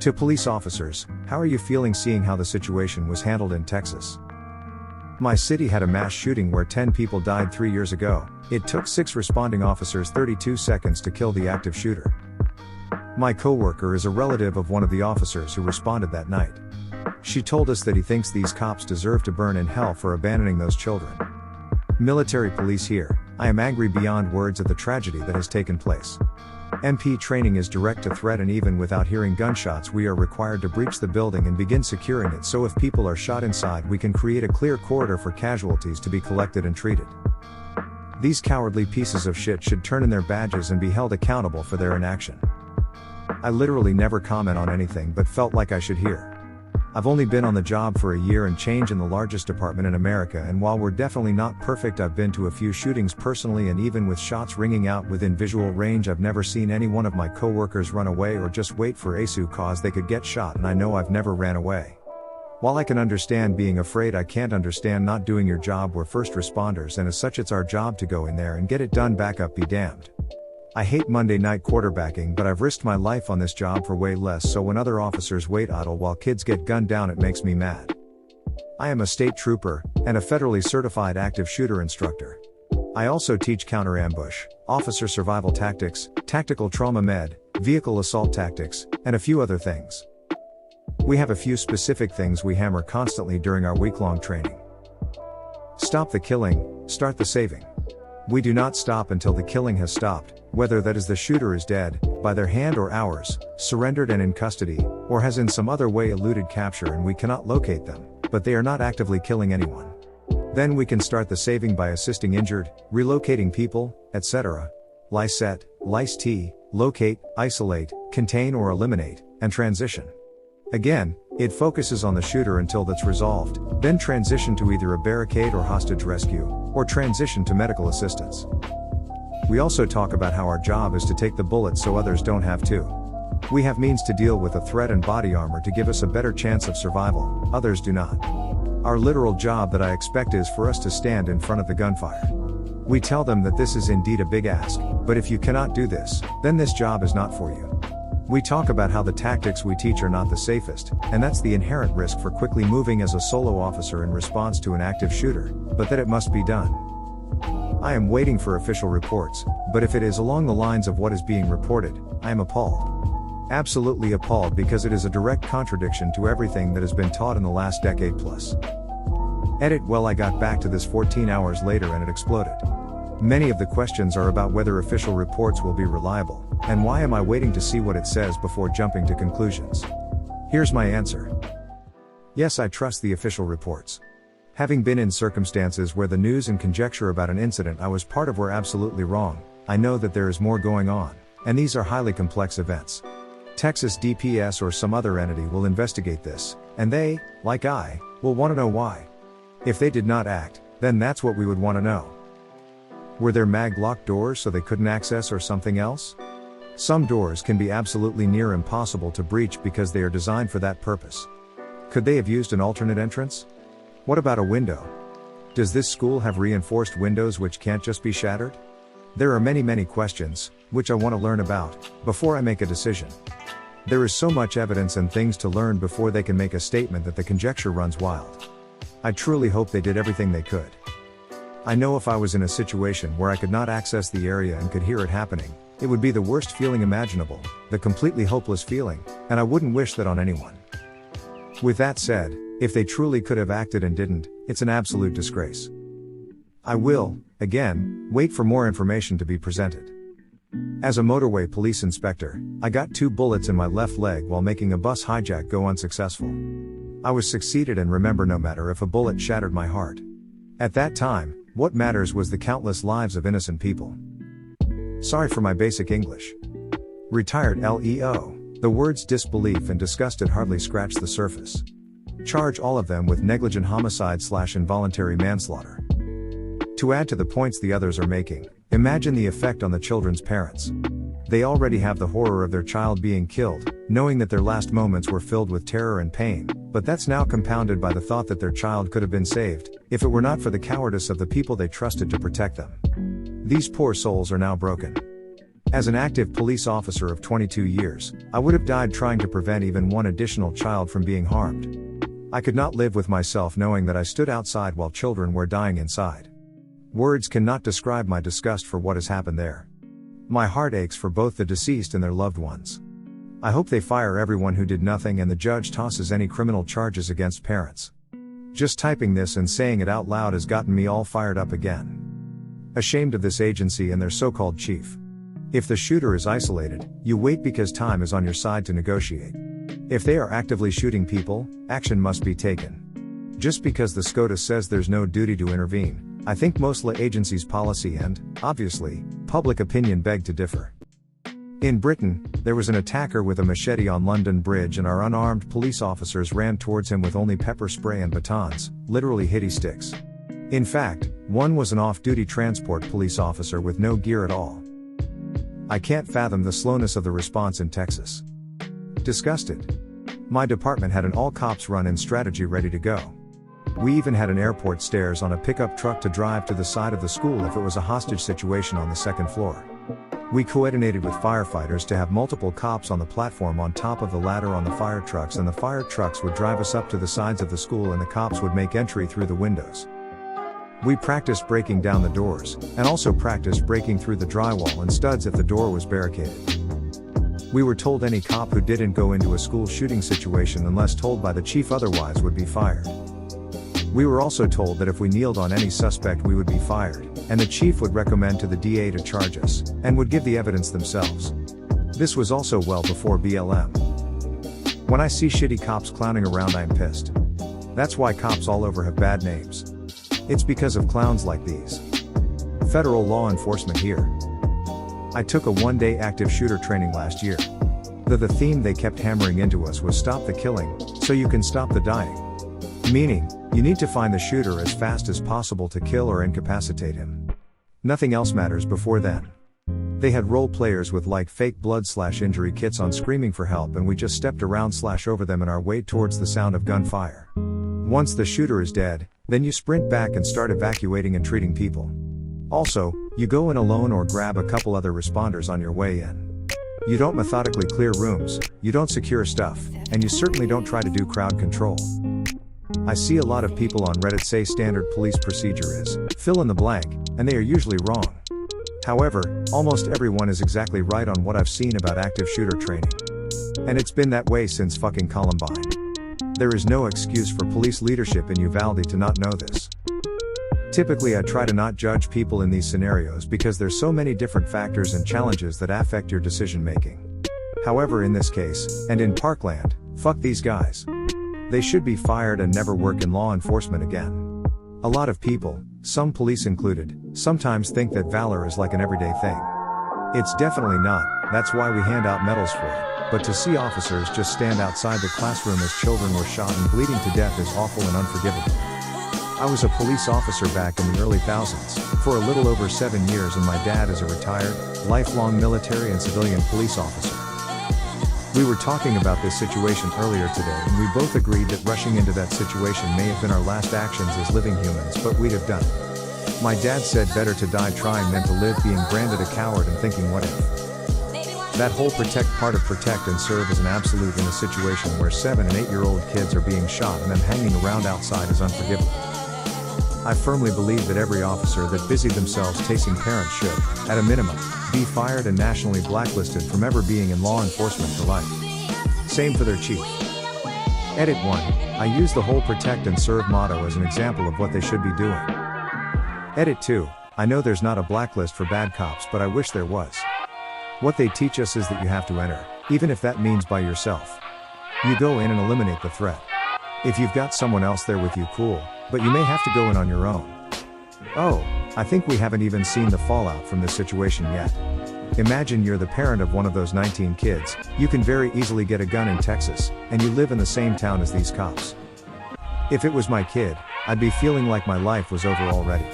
To police officers, how are you feeling seeing how the situation was handled in Texas? My city had a mass shooting where 10 people died 3 years ago. It took 6 responding officers 32 seconds to kill the active shooter. My coworker is a relative of one of the officers who responded that night. She told us that he thinks these cops deserve to burn in hell for abandoning those children. Military police here, I am angry beyond words at the tragedy that has taken place. MP training is direct to threat, and even without hearing gunshots we are required to breach the building and begin securing it, so if people are shot inside we can create a clear corridor for casualties to be collected and treated. These cowardly pieces of shit should turn in their badges and be held accountable for their inaction. I literally never comment on anything but felt like I should hear. I've only been on the job for a year and change in the largest department in America, and while we're definitely not perfect, I've been to a few shootings personally, and even with shots ringing out within visual range I've never seen any one of my coworkers run away or just wait for ASU cause they could get shot, and I know I've never ran away. While I can understand being afraid, I can't understand not doing your job. We're first responders, and as such it's our job to go in there and get it done. Backup be damned. I hate Monday night quarterbacking, but I've risked my life on this job for way less, so when other officers wait idle while kids get gunned down it makes me mad. I am a state trooper, and a federally certified active shooter instructor. I also teach counter ambush, officer survival tactics, tactical trauma med, vehicle assault tactics, and a few other things. We have a few specific things we hammer constantly during our week-long training. Stop the killing, start the saving. We do not stop until the killing has stopped, whether that is the shooter is dead, by their hand or ours, surrendered and in custody, or has in some other way eluded capture and we cannot locate them, but they are not actively killing anyone. Then we can start the saving by assisting injured, relocating people, etc. Lyset, Lyst, locate, isolate, contain or eliminate, and transition. Again, it focuses on the shooter until that's resolved, then transition to either a barricade or hostage rescue, or transition to medical assistance. We also talk about how our job is to take the bullets so others don't have to. We have means to deal with a threat and body armor to give us a better chance of survival, others do not. Our literal job that I expect is for us to stand in front of the gunfire. We tell them that this is indeed a big ask, but if you cannot do this, then this job is not for you. We talk about how the tactics we teach are not the safest, and that's the inherent risk for quickly moving as a solo officer in response to an active shooter, but that it must be done. I am waiting for official reports, but if it is along the lines of what is being reported, I am appalled. Absolutely appalled, because it is a direct contradiction to everything that has been taught in the last decade plus. Edit. Well, I got back to this 14 hours later and it exploded. Many of the questions are about whether official reports will be reliable, and why am I waiting to see what it says before jumping to conclusions? Here's my answer. Yes, I trust the official reports. Having been in circumstances where the news and conjecture about an incident I was part of were absolutely wrong, I know that there is more going on, and these are highly complex events. Texas DPS or some other entity will investigate this, and they, like I, will want to know why. If they did not act, then that's what we would want to know. Were there mag-locked doors so they couldn't access, or something else? Some doors can be absolutely near impossible to breach because they are designed for that purpose. Could they have used an alternate entrance? What about a window? Does this school have reinforced windows which can't just be shattered? There are many questions, which I want to learn about, before I make a decision. There is so much evidence and things to learn before they can make a statement that the conjecture runs wild. I truly hope they did everything they could. I know if I was in a situation where I could not access the area and could hear it happening, it would be the worst feeling imaginable, the completely hopeless feeling, and I wouldn't wish that on anyone. With that said, if they truly could have acted and didn't, it's an absolute disgrace. I will, again, wait for more information to be presented. As a motorway police inspector, I got 2 bullets in my left leg while making a bus hijack go unsuccessful. I was succeeded, and remember, no matter if a bullet shattered my heart. At that time, what matters was the countless lives of innocent people. Sorry for my basic English. Retired LEO. The words disbelief and disgusted hardly scratch the surface. Charge all of them with negligent homicide/involuntary manslaughter. To add to the points the others are making, imagine the effect on the children's parents. They already have the horror of their child being killed, knowing that their last moments were filled with terror and pain, but that's now compounded by the thought that their child could have been saved, if it were not for the cowardice of the people they trusted to protect them. These poor souls are now broken. As an active police officer of 22 years, I would have died trying to prevent even one additional child from being harmed. I could not live with myself knowing that I stood outside while children were dying inside. Words cannot describe my disgust for what has happened there. My heart aches for both the deceased and their loved ones. I hope they fire everyone who did nothing and the judge tosses any criminal charges against parents. Just typing this and saying it out loud has gotten me all fired up again. Ashamed of this agency and their so-called chief. If the shooter is isolated, you wait because time is on your side to negotiate. If they are actively shooting people, action must be taken. Just because the SCOTUS says there's no duty to intervene, I think most law agencies' policy and, obviously, public opinion beg to differ. In Britain, there was an attacker with a machete on London Bridge and our unarmed police officers ran towards him with only pepper spray and batons, literally hitty sticks. In fact, one was an off-duty transport police officer with no gear at all. I can't fathom the slowness of the response in Texas. Disgusted. My department had an all-cops run-in strategy ready to go. We even had an airport stairs on a pickup truck to drive to the side of the school if it was a hostage situation on the second floor. We coordinated with firefighters to have multiple cops on the platform on top of the ladder on the fire trucks, and the fire trucks would drive us up to the sides of the school and the cops would make entry through the windows. We practiced breaking down the doors, and also practiced breaking through the drywall and studs if the door was barricaded. We were told any cop who didn't go into a school shooting situation unless told by the chief otherwise would be fired. We were also told that if we kneeled on any suspect we would be fired, and the chief would recommend to the DA to charge us, and would give the evidence themselves. This was also well before BLM. When I see shitty cops clowning around I'm pissed. That's why cops all over have bad names. It's because of clowns like these. Federal law enforcement here. I took a one-day active shooter training last year. The theme they kept hammering into us was stop the killing, so you can stop the dying. Meaning, you need to find the shooter as fast as possible to kill or incapacitate him. Nothing else matters before then. They had role players with like fake blood/injury kits on screaming for help, and we just stepped around/over them in our way towards the sound of gunfire. Once the shooter is dead, then you sprint back and start evacuating and treating people. Also, you go in alone or grab a couple other responders on your way in. You don't methodically clear rooms, you don't secure stuff, and you certainly don't try to do crowd control. I see a lot of people on Reddit say standard police procedure is, fill in the blank, and they are usually wrong. However, almost everyone is exactly right on what I've seen about active shooter training. And it's been that way since fucking Columbine. There is no excuse for police leadership in Uvalde to not know this. Typically I try to not judge people in these scenarios because there's so many different factors and challenges that affect your decision making. However, in this case, and in Parkland, fuck these guys. They should be fired and never work in law enforcement again. A lot of people, some police included, sometimes think that valor is like an everyday thing. It's definitely not, that's why we hand out medals for it, but to see officers just stand outside the classroom as children were shot and bleeding to death is awful and unforgivable. I was a police officer back in the early thousands, for a little over 7 years, and my dad is a retired, lifelong military and civilian police officer. We were talking about this situation earlier today and we both agreed that rushing into that situation may have been our last actions as living humans, but we'd have done it. My dad said better to die trying than to live being branded a coward and thinking what if. That whole protect part of protect and serve is an absolute in a situation where 7 and 8-year-old kids are being shot and them hanging around outside is unforgivable. I firmly believe that every officer that busied themselves chasing parents should, at a minimum, be fired and nationally blacklisted from ever being in law enforcement for life. Same for their chief. Edit 1. I use the whole protect and serve motto as an example of what they should be doing. Edit 2. I know there's not a blacklist for bad cops, but I wish there was. What they teach us is that you have to enter, even if that means by yourself. You go in and eliminate the threat. If you've got someone else there with you, cool, but you may have to go in on your own. Oh, I think we haven't even seen the fallout from this situation yet. Imagine you're the parent of one of those 19 kids, you can very easily get a gun in Texas, and you live in the same town as these cops. If it was my kid, I'd be feeling like my life was over already.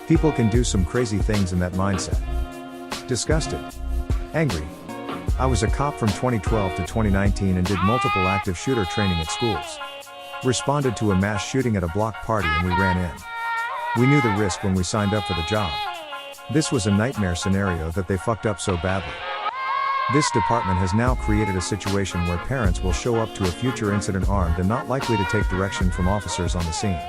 People can do some crazy things in that mindset. Disgusted. Angry. I was a cop from 2012 to 2019 and did multiple active shooter training at schools. Responded to a mass shooting at a block party and we ran in. We knew the risk when we signed up for the job. This was a nightmare scenario that they fucked up so badly. This department has now created a situation where parents will show up to a future incident armed and not likely to take direction from officers on the scene.